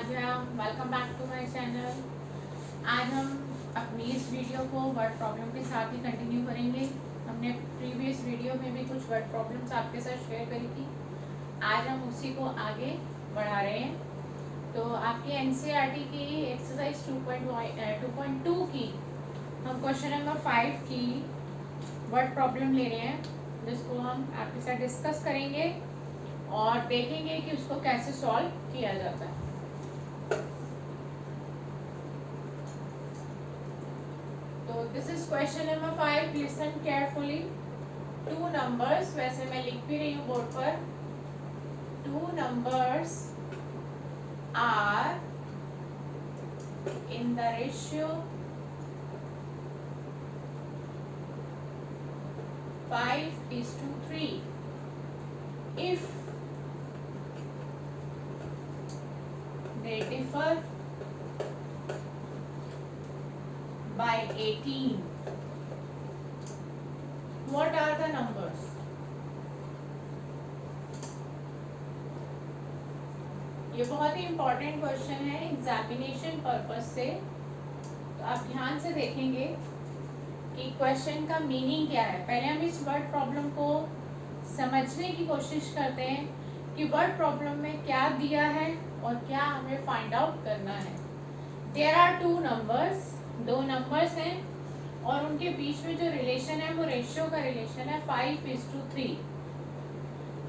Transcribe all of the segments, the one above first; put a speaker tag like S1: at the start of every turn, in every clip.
S1: Aaradhya, welcome back to my channel. आज हम अपनी इस वीडियो को वर्ड प्रॉब्लम के साथ ही कंटिन्यू करेंगे। हमने प्रीवियस वीडियो में भी कुछ वर्ड प्रॉब्लम्स आपके साथ शेयर करी थी। आज हम उसी को आगे बढ़ा रहे हैं। तो आपके एनसीईआरटी की एक्सरसाइज 2.2 की हम क्वेश्चन नंबर 5 की वर्ड प्रॉब्लम ले रहे हैं, जिसको हम आपके साथ डिस्कस करेंगे और देखेंगे कि उसको कैसे सॉल्व किया जाता है। तो this is question number 5, listen carefully. Two numbers, वैसे मैं लिख भी रही हूँ बोर्ड पर, two numbers are in the ratio 5:3 if they differ by 18, what are the numbers? ये बहुत ही इंपॉर्टेंट क्वेश्चन है एग्जामिनेशन पर्पस से। तो आप ध्यान से देखेंगे कि क्वेश्चन का मीनिंग क्या है। पहले हम इस वर्ड प्रॉब्लम को समझने की कोशिश करते हैं कि वर्ड प्रॉब्लम में क्या दिया है और क्या हमें फाइंड आउट करना है। देयर आर टू नंबर्स, दो नंबर्स हैं और उनके बीच में जो रिलेशन है वो रेशियो का रिलेशन है 5:3।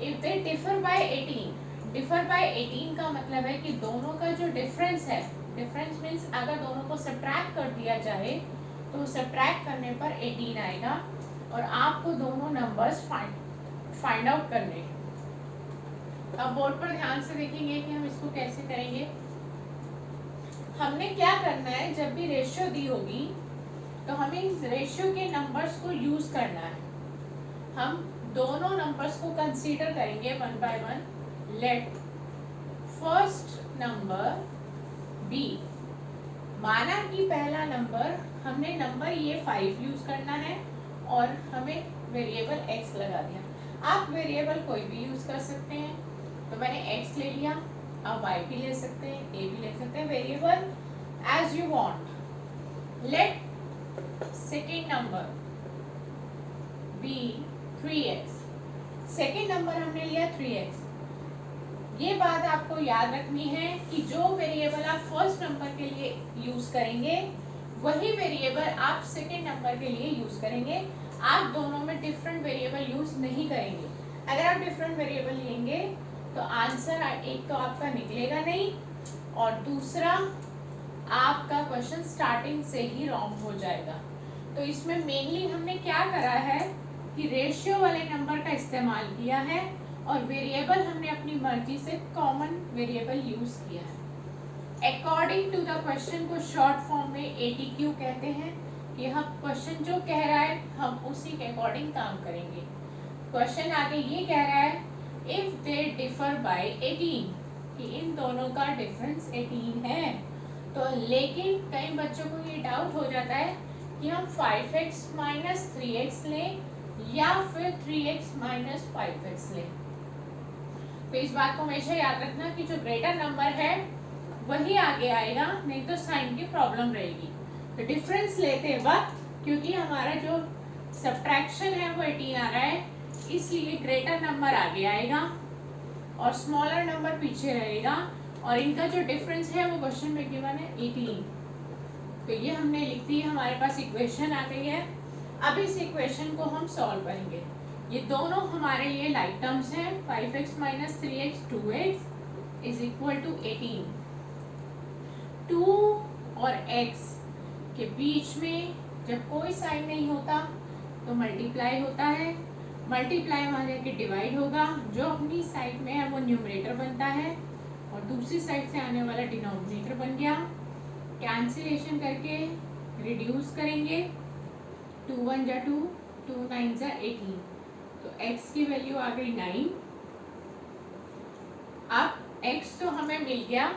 S1: If they differ by 18, differ by 18 का मतलब है कि दोनों का जो डिफरेंस है, डिफरेंस मीन्स अगर दोनों को सब्ट्रैक्ट कर दिया जाए तो सब्ट्रैक्ट करने पर 18 आएगा और आपको दोनों नंबर्स फाइंड आउट करने हैं। अब बोर्ड पर ध्यान से देखेंगे कि हम इसको कैसे करेंगे। हमने क्या करना है, जब भी रेशियो दी होगी तो हमें इस रेशियो के नंबर्स को यूज करना है। हम दोनों नंबर्स को कंसीडर करेंगे one by one. Let first number be, माना कि पहला नंबर, हमने नंबर ये 5 यूज करना है और हमें वेरिएबल x लगा दिया। आप वेरिएबल कोई भी यूज कर सकते हैं, तो मैंने x ले लिया, आप y भी ले सकते हैं, a भी ले सकते हैं, variable as you want. Let second number be 3x, second number हमने लिया 3x। ये बात आपको याद रखनी है कि जो वेरिएबल आप फर्स्ट नंबर के लिए यूज करेंगे वही वेरिएबल आप सेकेंड नंबर के लिए यूज करेंगे। आप दोनों में डिफरेंट वेरिएबल यूज नहीं करेंगे। अगर आप डिफरेंट वेरिएबल लेंगे तो आंसर एक तो आपका निकलेगा नहीं और दूसरा आपका क्वेश्चन स्टार्टिंग से ही रॉन्ग हो जाएगा। तो इसमें मेनली हमने क्या करा है कि रेशियो वाले नंबर का इस्तेमाल किया है और वेरिएबल हमने अपनी मर्जी से कॉमन वेरिएबल यूज किया है। अकॉर्डिंग टू द क्वेश्चन को शॉर्ट फॉर्म में ATQ कहते हैं कि हम क्वेश्चन जो कह रहा है हम उसी के अकॉर्डिंग काम करेंगे। क्वेश्चन आगे ये कह रहा है इफ दे डिफर बाय 18, कि इन दोनों का डिफरेंस 18 है। तो लेकिन कई बच्चों को ये डाउट हो जाता है कि हम 5x माइनस 3x लें या फिर 3x माइनस 5x लें। तो इस बात को हमेशा याद रखना कि जो ग्रेटर नंबर है वही आगे आएगा, नहीं तो साइन की प्रॉब्लम रहेगी। तो डिफरेंस लेते वक्त, क्योंकि हमारा जो सब्ट्रैक्शन है वो 18 आ रहा है, इसलिए ग्रेटर नंबर आगे आएगा और स्मॉलर नंबर पीछे रहेगा और इनका जो डिफरेंस है वो क्वेश्चन में गिवन है 18। तो ये हमने लिख दी, हमारे पास इक्वेशन आ गई है। अब इस इक्वेशन को हम सॉल्व करेंगे। ये दोनों हमारे लिए लाइक टर्म्स हैं, 5x minus 3x 2x is equal to 18। 2 और x के बीच में जब कोई साइन नहीं होता तो मल्टीप्लाई होता है, मल्टीप्लाई वहाँ जाके डिवाइड होगा, जो अपनी साइड में है वो न्यूमरेटर बनता है और दूसरी साइड से आने वाला डिनोमिनेटर बन गया। कैंसिलेशन करके रिड्यूस करेंगे, 2 1 जा 2, 2 9 जा 18, तो x की वैल्यू आ गई 9। अब x तो हमें मिल गया,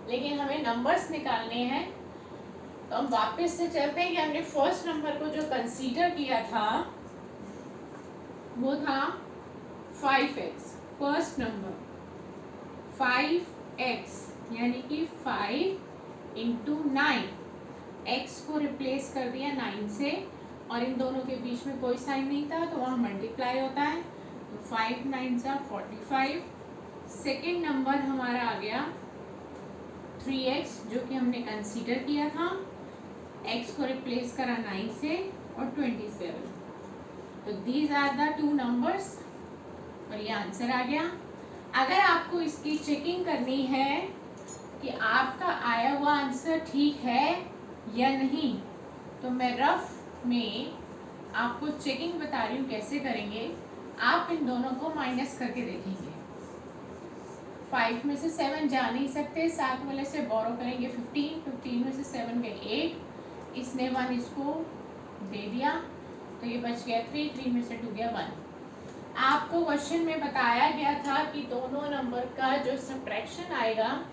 S1: लेकिन हमें नंबर्स निकालने हैं। तो हम वापस से चलते हैं कि हमने फर्स्ट नंबर को जो कंसीडर किया था वो था 5x। फर्स्ट नंबर 5x यानी कि 5 इंटू 9, एक्स को रिप्लेस कर दिया 9 से और इन दोनों के बीच में कोई साइन नहीं था तो वहाँ मल्टीप्लाई होता है, तो 5 9 जा 45। सेकेंड नंबर हमारा आ गया 3x जो कि हमने कंसीडर किया था, x को रिप्लेस करा 9 से और 27, तो these are the two numbers और ये आंसर आ गया। अगर आपको इसकी चेकिंग करनी है कि आपका आया हुआ आंसर ठीक है या नहीं, तो मैं रफ में आपको चेकिंग बता रही हूँ कैसे करेंगे। आप इन दोनों को माइनस करके देखेंगे, 5 में से 7 जा नहीं सकते, 7 वाले से बोरो करेंगे 15, 15 में से 7 गए 8, इसने 1 इसको दे दिया तो ये बच गया 3, 3 में से 2 गया 1। आपको क्वेश्चन में बताया गया था कि दोनों नंबर का जो सब्ट्रैक्शन आएगा,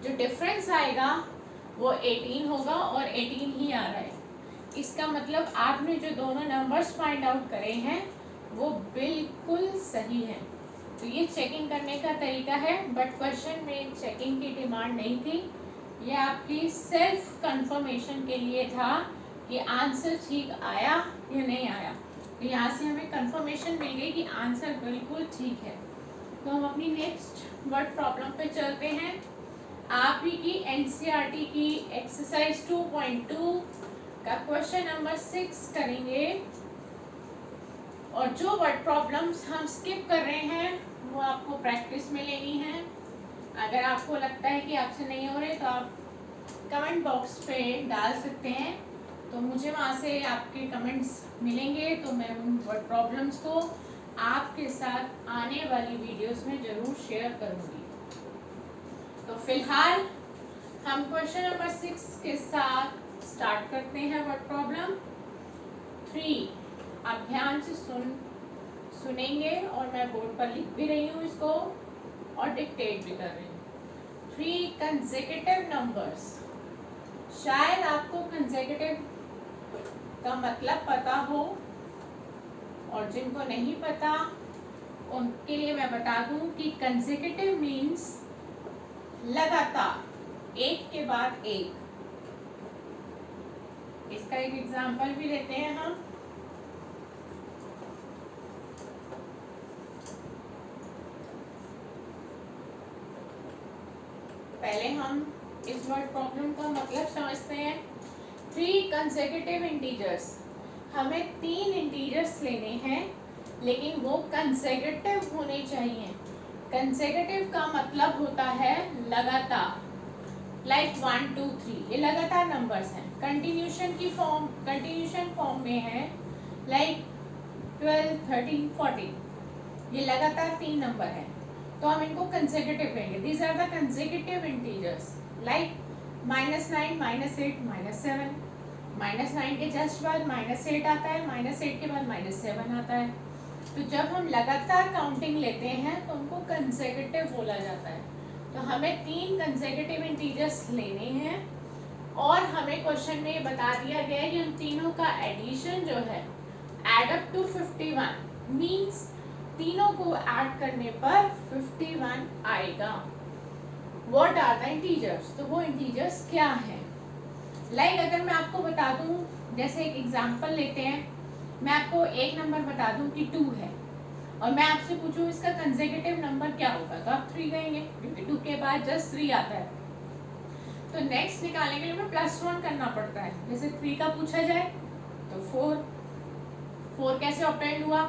S1: जो डिफरेंस आएगा वो 18 होगा और 18 ही आ रहा है। इसका मतलब आपने जो दोनों नंबर्स फाइंड आउट करे हैं वो बिल्कुल सही है। तो ये चेकिंग करने का तरीका है, बट क्वेश्चन में चेकिंग की डिमांड नहीं थी, ये आपकी सेल्फ कंफर्मेशन के लिए था कि आंसर ठीक आया या नहीं आया। तो यहाँ से हमें कंफर्मेशन मिल गई कि आंसर बिल्कुल ठीक है। तो हम अपनी नेक्स्ट वर्ड प्रॉब्लम पे चलते हैं। आप ही की एनसीईआरटी की एक्सरसाइज 2.2 का क्वेश्चन नंबर 6 करेंगे, और जो वर्ड प्रॉब्लम्स हम स्किप कर रहे हैं वो आपको प्रैक्टिस में लेनी है। अगर आपको लगता है कि आपसे नहीं हो रहे तो आप कमेंट बॉक्स पे डाल सकते हैं, तो मुझे वहाँ से आपके कमेंट्स मिलेंगे, तो मैं उन वर्ड प्रॉब्लम्स को आपके साथ आने वाली वीडियोस में ज़रूर शेयर करूँगी। तो फिलहाल हम क्वेश्चन नंबर 6 के साथ स्टार्ट करते हैं वर्ड प्रॉब्लम 3। आप ध्यान से सुनेंगे और मैं बोर्ड पर लिख भी रही हूँ इसको और डिक्टेट भी कर रही हूँ। 3 कंसेक्यूटिव नंबर्स। शायद आपको कंसेक्यूटिव का मतलब पता हो, और जिनको नहीं पता उनके लिए मैं बता दूं कि कंसेक्यूटिव मीन्स लगातार, एक के बाद एक। इसका एक एग्जांपल भी लेते हैं हम। पहले हम इस वर्ड प्रॉब्लम का मतलब समझते हैं। 3 कंसेक्यूटिव इंटीजर्स, हमें 3 इंटीजर्स लेने हैं लेकिन वो कंसेक्यूटिव होने चाहिए। कंसेक्यूटिव का मतलब होता है लगातार, लाइक 1 2 3 ये लगातार नंबर्स हैं। कंटिन्यूशन फॉर्म में है, लाइक 12 13 14 ये लगातार 3 नंबर है, तो हम इनको कंसेक्यूटिव कहेंगे। These are the consecutive integers, like -9 -8 -7। -9 के जस्ट बाद -8 आता है, -8 के बाद -7 आता है। तो जब हम लगातार काउंटिंग लेते हैं तो उनको कंसेक्यूटिव बोला जाता है। तो हमें 3 कंसेक्यूटिव इंटीजर्स लेने हैं और हमें क्वेश्चन में ये बता दिया गया है कि उन तीनों का एडिशन जो है एड अप टू 51 मीन्स तीनों को ऐड करने पर 51 आएगा। What are the integers? तो वो इंटीजर्स क्या हैं? लाइक अगर मैं आपको बता दूं, जैसे एक एग्जांपल लेते हैं, मैं आपको एक नंबर बता दूं कि 2 है और मैं आपसे पूछूं इसका कंसेक्यूटिव नंबर क्या होगा, तो आप 3 कहेंगे क्योंकि 2 के बाद जस्ट 3 आता है। तो नेक्स्ट निकालने के लिए हमें +1 करना पड़ता है। जैसे 3 का पूछा जाए तो 4 कैसे ऑपरेट हुआ?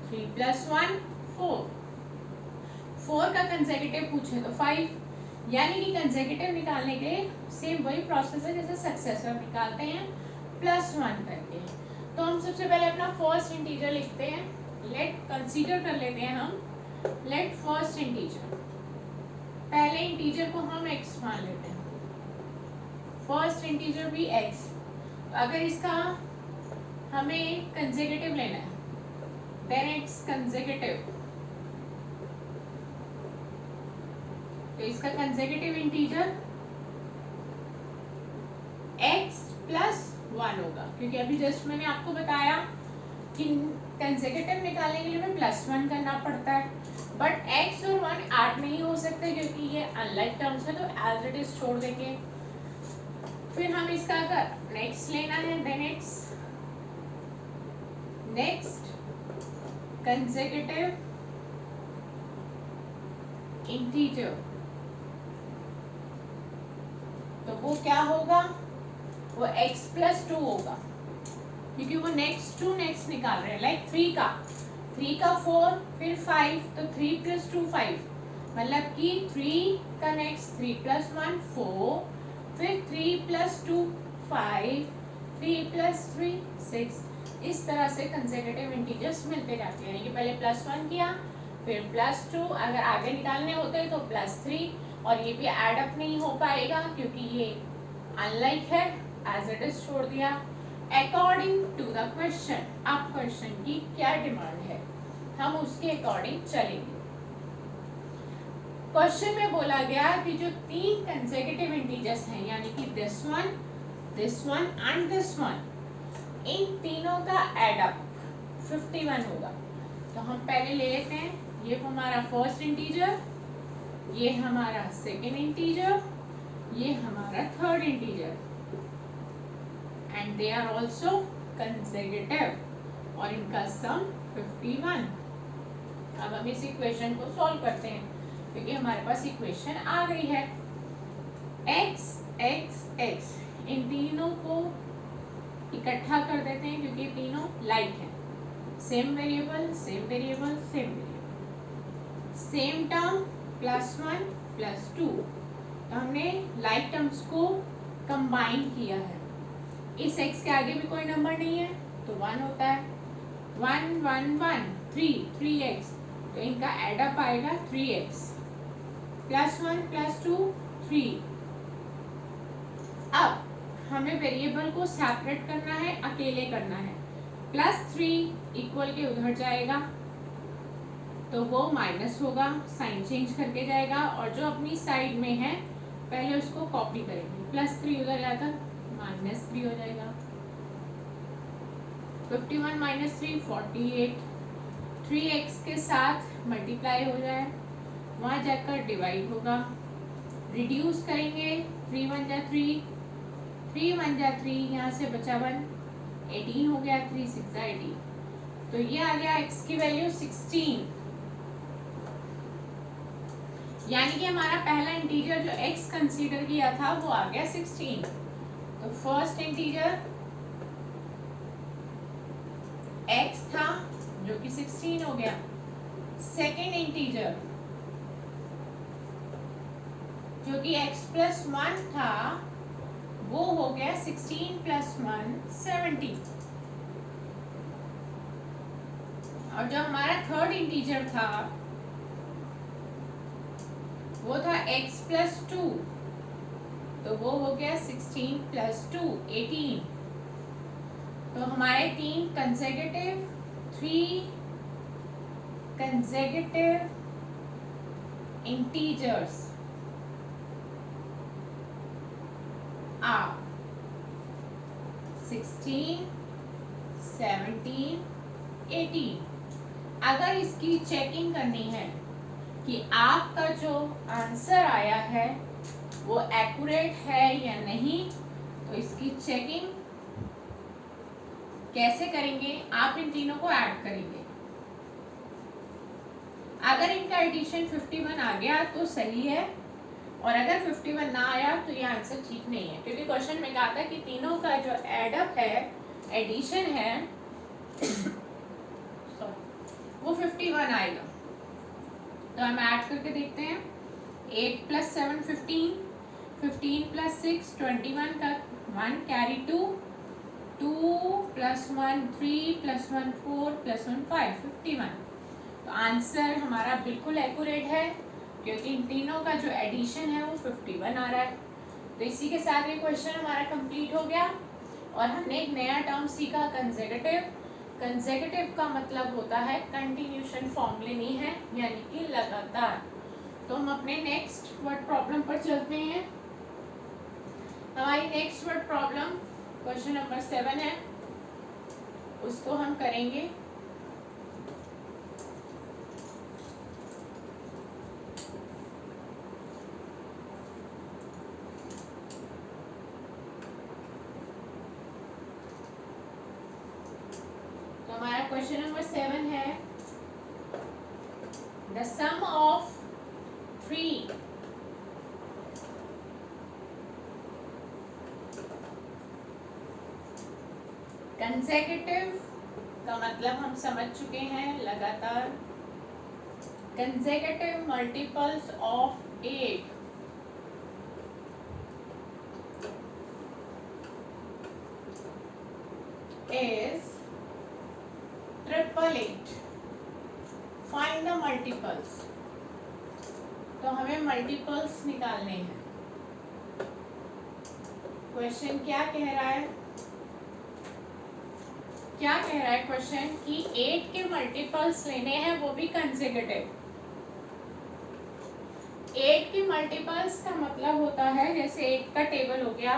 S1: 3 + 1 4। 4 का कंसेक्यूटिव पूछे तो 5, यानी कि कंसेक्यूटिव निकालने के सेम वही प्रोसेस है जैसे सक्सेसर निकालते हैं +1 करके। तो हम सबसे पहले अपना फर्स्ट इंटीजर लिखते हैं। लेट कंसीडर कर लेते हैं हम। लेट फर्स्ट इंटीजर, पहले इंटीजर को हम x मान लेते हैं, फर्स्ट इंटीजर भी x। तो अगर इसका हमें कंसेक्यूटिव लेना है, देन इट्स कंसेक्यूटिव, तो इसका कंसेक्यूटिव इंटीजर x + 1 होगा, क्योंकि अभी जस्ट मैंने आपको बताया कि कंसेक्यूटिव निकालने के लिए हमें +1 करना पड़ता है, बट x और 1 ऐड नहीं हो सकते क्योंकि ये अनलाइक टर्म्स है, तो एज इट इज छोड़ देंगे। फिर हम इसका अगर नेक्स्ट लेना है, then it's next consecutive integer, तो वो क्या होगा, वो x प्लस 2 होगा, क्योंकि वो नेक्स्ट टू नेक्स्ट निकाल रहे हैं। लाइक 3 का 4 फिर 5, तो 3 प्लस 2 5, मतलब कि 3 का नेक्स्ट 3 प्लस 1 4, फिर 3 प्लस 2 5, 3 प्लस 3 6। इस तरह से कंसेक्यूटिव इंटीजर्स मिलते जाते हैं, यानी कि पहले +1 किया, फिर +2, अगर आगे निकालने होते तो +3, और ये भी ऐड अप नहीं हो पाएगा क्योंकि ये अनलाइक है, एज इट इज छोड़ दिया। अकॉर्डिंग टू द क्वेश्चन, अब क्वेश्चन की क्या डिमांड है, हम उसके अकॉर्डिंग चलेंगे। क्वेश्चन में बोला गया कि जो 3 कंसेक्यूटिव इंटीजर्स हैं, यानी कि this one and this one, इन तीनों का एडअप 51 होगा। तो हम पहले ले लेते हैं, ये हमारा फर्स्ट इंटीजर, ये हमारा सेकेंड इंटीजर, ये हमारा third integer, and they are also consecutive, और इनका सम 51। अब हम इस इक्वेशन को सॉल्व करते हैं क्योंकि हमारे पास इक्वेशन आ गई है। x x x, इन तीनों को इकट्ठा कर देते हैं क्योंकि तीनों लाइक हैं, same variable same variable same variable, same term +1 +2, तो हमने लाइक टर्म्स को कंबाइन किया है। इस x के आगे भी कोई नंबर नहीं है तो 1 होता है, 1 1 1 3 3x, तो इनका एडअप आएगा 3x, +1 +2 3। अब हमें वेरिएबल को सेपरेट करना है, अकेले करना है। +3 इक्वल के उधर जाएगा तो वो माइनस होगा, साइन चेंज करके जाएगा, और जो अपनी साइड में है पहले उसको कॉपी करेंगे। +3 उधर जाकर -3 हो जाएगा, 51 - 3 48, 3x के साथ मल्टीप्लाई हो जाए, वहाँ जाकर डिवाइड होगा, रिड्यूस करेंगे, 3 1 जा 3, 3 1 जा 3, यहाँ से बचा 1, 18 हो गया, 3 6 जा 18, तो ये आ गया x की वैल्यू 16, यानी कि हमारा पहला इंटीजर जो x कंसीडर किया था वो आ गया 16। तो फर्स्ट इंटीजर x था जो कि 16 हो गया, सेकेंड इंटीजर जो कि x + 1 था वो हो गया 16 + 1 17, और जो हमारा थर्ड इंटीजर था वो था x + 2, तो वो हो गया 16 + 2 18। तो हमारे 3 कंसेक्यूटिव इंटीजर्स are 16 17 18। अगर इसकी चेकिंग करनी है कि आपका जो आंसर आया है वो एक्यूरेट है या नहीं, तो इसकी चेकिंग कैसे करेंगे, आप इन तीनों को ऐड करेंगे। अगर इनका एडिशन 51 आ गया तो सही है, और अगर 51 ना आया तो ये आंसर ठीक नहीं है, क्योंकि क्वेश्चन में कहा था कि तीनों का जो एडअप है, एडिशन है वो 51 आएगा। तो हम ऐड करके देखते हैं, 8 + 7 15, 15 + 6 21 का 1 कैरी 2, 2 + 1 3 + 1 4 + 1 5 51। तो आंसर हमारा बिल्कुल एक्यूरेट है क्योंकि इन तीनों का जो एडिशन है वो 51 आ रहा है। तो इसी के साथ ये क्वेश्चन हमारा कंप्लीट हो गया, और हमने एक नया टर्म सीखा, कंसेक्यूटिव। कंसेक्यूटिव का मतलब होता है कंटिन्यूशन फॉर्म लेनी है, यानी कि लगातार। तो हम अपने नेक्स्ट वर्ड प्रॉब्लम पर चलते हैं। हमारी next word problem question number 7 है, उसको हम करेंगे। हमारा क्वेश्चन नंबर 7 है द सम ऑफ 3 कंसेक्यूटिव का मतलब हम समझ चुके हैं, लगातार। Consecutive multiples of 8 is 888. Find the multiples. तो हमें मल्टीपल्स निकालने हैं। क्वेश्चन क्या कह रहा है? क्या कह रहा है क्वेश्चन कि 8 के मल्टीपल्स लेने हैं, वो भी कंसेक्यूटिव। 8 के मल्टीपल्स का मतलब होता है, जैसे 8 का टेबल हो गया,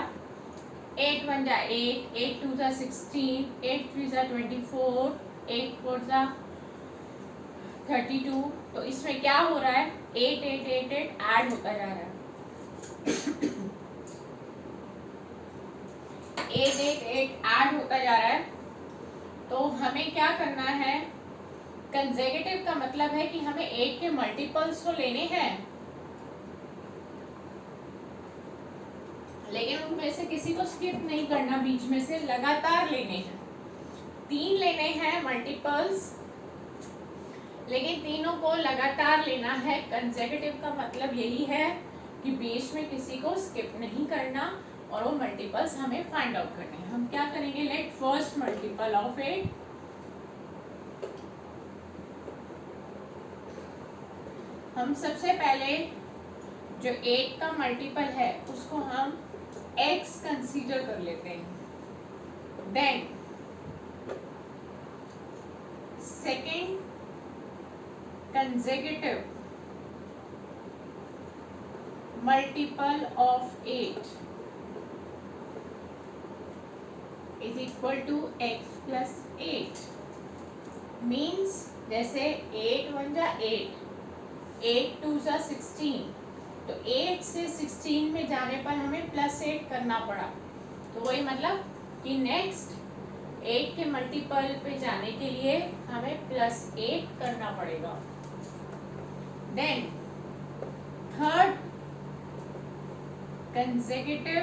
S1: 8 1 जा 8, 8 2 जा 16, 8 3 जा 24, 8 4 जा 32। तो इसमें क्या हो रहा है, 8 8 8 8 ऐड होता जा रहा है। 8 8 8 ऐड होता जा रहा है। तो हमें क्या करना है, कंसेक्यूटिव का मतलब है कि हमें 8 के मल्टीपल्स तो लेने हैं, लेकिन उनमें से किसी को स्किप नहीं करना, बीच में से लगातार लेने हैं। 3 लेने हैं मल्टीपल्स, लेकिन तीनों को लगातार लेना है। कंसेक्यूटिव का मतलब यही है कि बीच में किसी को स्किप नहीं करना और वो मल्टीपल्स हमें फाइंड आउट करने हैं। हम क्या करेंगे, लेट फर्स्ट मल्टीपल ऑफ 8 हम सबसे पहले जो 8 का मल्टीपल है उसको हम x कंसीडर कर लेते हैं। Then second consecutive multiple of 8 is equal to x plus 8। Means जैसे 8 1 जा 8, 8 2 जा 16, तो 8 से 16 में जाने पर हमें प्लस 8 करना पड़ा। तो वही मतलब कि नेक्स्ट 8 के मल्टीपल पे जाने के लिए हमें प्लस 8 करना पड़ेगा। Then third consecutive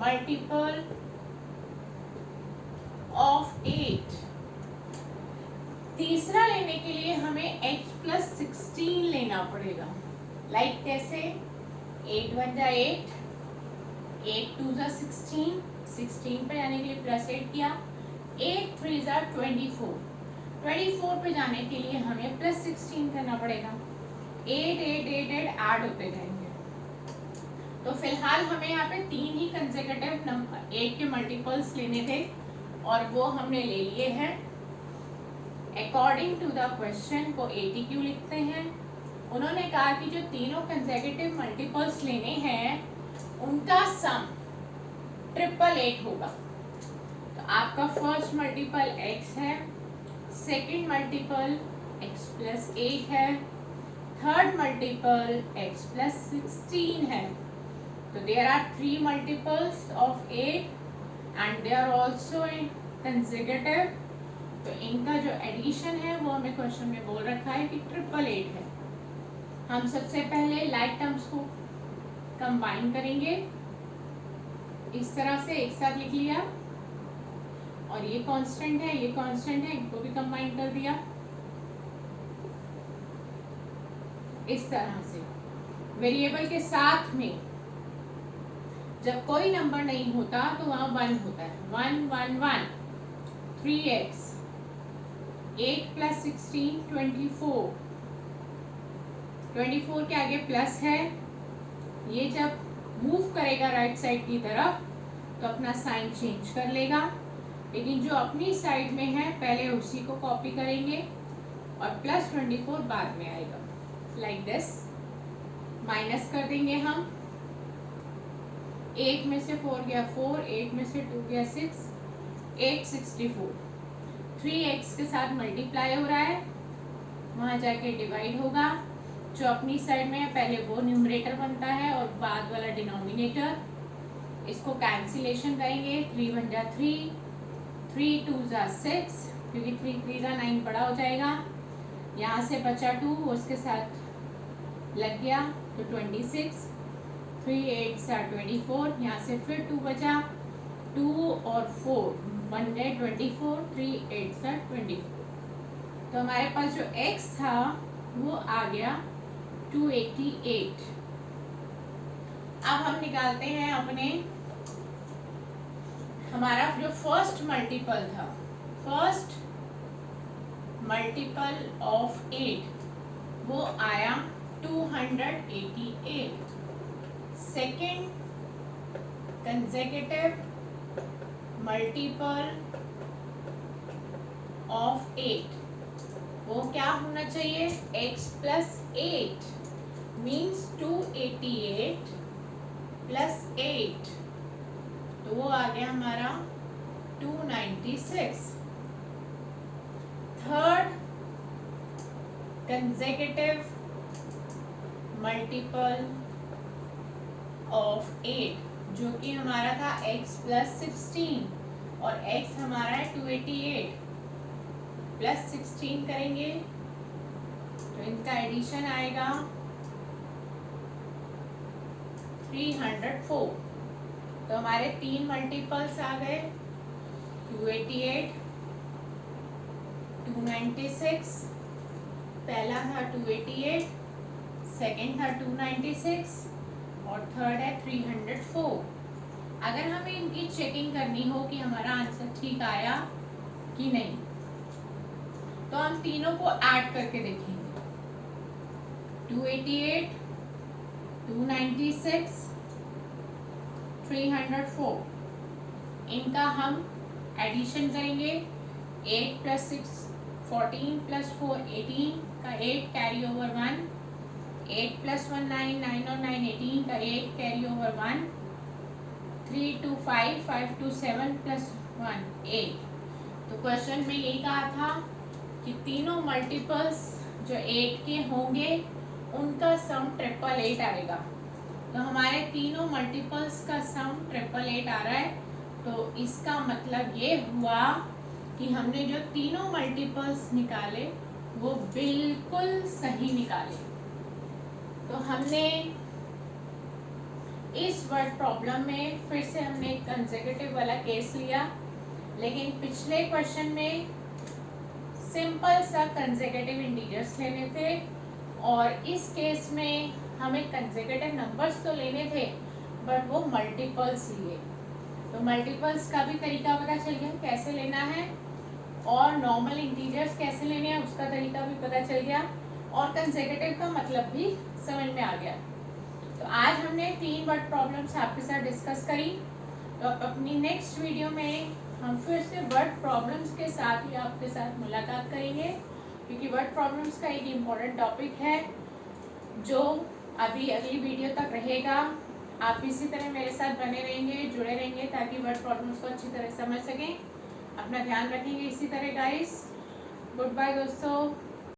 S1: multiple of 8, तीसरा लेने के लिए हमें x प्लस 16 लेना पड़ेगा। लाइक कैसे, 8 1 जा 8, 8 2 जा 16, 16 पे जाने के लिए प्लस 8 किया, 8 3 जा 24, 24 पे जाने के लिए हमें प्लस 16 करना पड़ेगा। 8 8 8 8 ऐड होते जाएंगे। तो फिलहाल हमें यहाँ पे 3 ही कंसेक्यूटिव नंबर 8 के मल्टीपल्स लेने थे और वो हमने ले लिए हैं। अकॉर्डिंग टू द क्वेश्चन को ATQ लिखते हैं। उन्होंने कहा कि जो तीनों कंसेक्यूटिव मल्टीपल्स लेने हैं उनका सम 888 होगा। तो आपका फर्स्ट मल्टीपल x है, सेकंड मल्टीपल x प्लस 8 है, थर्ड मल्टीपल x प्लस 16 है। तो there are 3 multiples of 8 and they are also consecutive. तो इनका जो एडिशन है वो हमें क्वेश्चन में बोल रखा है कि 888 है। हम सबसे पहले लाइक टर्म्स को कंबाइन करेंगे, इस तरह से एक साथ लिख लिया, और ये कांस्टेंट है, ये कांस्टेंट है, इनको भी कंबाइन कर दिया इस तरह से। वेरिएबल के साथ में जब कोई नंबर नहीं होता तो वहाँ 1 होता है। 1 1 1 3x, 8 प्लस 16 24, 24 के आगे प्लस है। ये जब मूव करेगा राइट साइड की तरफ तो अपना साइन चेंज कर लेगा, लेकिन जो अपनी साइड में है पहले उसी को कॉपी करेंगे और प्लस 24 बाद में आएगा। लाइक दिस माइनस कर देंगे हम। 8 में से 4 गया 4, 8 में से 2 गया 6, 8 64। 3x के साथ मल्टीप्लाई हो रहा है, वहाँ जाके डिवाइड होगा। जो अपनी साइड में है पहले वो न्यूमरेटर बनता है और बाद वाला डिनोमिनेटर। इसको कैंसिलेशन करेंगे, 3 1 जा 3, 3 2 ज़ा 6, क्योंकि 3 3 ज़ा 9 बड़ा हो जाएगा। यहाँ से बचा 2, उसके साथ लग गया तो 26। 3 8 ज़ा 24, यहाँ से फिर 2 बचा, 2 और 4 बन गए 24। 3 8 ज़ा 24। तो हमारे पास जो x था वो आ गया 288। अब हम निकालते हैं अपने हमारा जो फर्स्ट मल्टीपल था, फर्स्ट मल्टीपल ऑफ 8 वो आया 288। सेकेंड कंसेक्यूटिव मल्टीपल ऑफ 8 वो क्या होना चाहिए, x प्लस 8 मीन्स 288 प्लस 8, तो वो आ गया हमारा 296। थर्ड कंसेक्यूटिव मल्टीपल ऑफ 8 जो कि हमारा था x प्लस 16 और x हमारा है 288 प्लस 16 करेंगे तो इनका एडिशन आएगा 304। तो हमारे 3 मल्टीपल्स आ गए, 288, 296, पहला था 288, सेकेंड था 296 और थर्ड है 304। अगर हमें इनकी चेकिंग करनी हो कि हमारा आंसर ठीक आया कि नहीं, तो हम तीनों को ऐड करके देखेंगे। 288, 296, 304, इनका हम एडिशन करेंगे। 8 प्लस 6 14 प्लस 4 18 का 8 कैरी ओवर 1, 8 प्लस 1 9, 9 और 9 18 का 8 कैरी ओवर 1, 3 2 5, 5 2 7 प्लस 1 8। तो क्वेश्चन में यही कहा था कि तीनों मल्टीपल्स जो 8 के होंगे उनका सम 888 आएगा। तो हमारे तीनों मल्टीपल्स का सम 888 आ रहा है, तो इसका मतलब ये हुआ कि हमने जो तीनों मल्टीपल्स निकाले वो बिल्कुल सही निकाले। तो हमने इस वर्ड प्रॉब्लम में फिर से हमने एक कंसेक्यूटिव वाला केस लिया, लेकिन पिछले क्वेश्चन में सिंपल सा कंसेक्यूटिव इंटीजर्स लेने थे और इस केस में हमें कंसेक्यूटिव नंबर्स तो लेने थे बट वो मल्टीपल्स लिए। तो मल्टीपल्स का भी तरीका पता चल गया कैसे लेना है, और नॉर्मल इंटीजर्स कैसे लेने हैं उसका तरीका भी पता चल गया, और कंसेक्यूटिव का मतलब भी समझ में आ गया। तो आज हमने 3 वर्ड प्रॉब्लम्स आपके साथ डिस्कस करी। तो अपनी नेक्स्ट वीडियो में हम फिर से वर्ड प्रॉब्लम्स के साथ ही आपके साथ मुलाकात करेंगे, क्योंकि वर्ड प्रॉब्लम्स का एक इम्पॉर्टेंट टॉपिक है जो अभी अगली वीडियो तक रहेगा। आप इसी तरह मेरे साथ बने रहेंगे, जुड़े रहेंगे, ताकि वर्ड प्रॉब्लम्स को अच्छी तरह समझ सकें। अपना ध्यान रखेंगे इसी तरह गाइस। गुड बाय दोस्तों।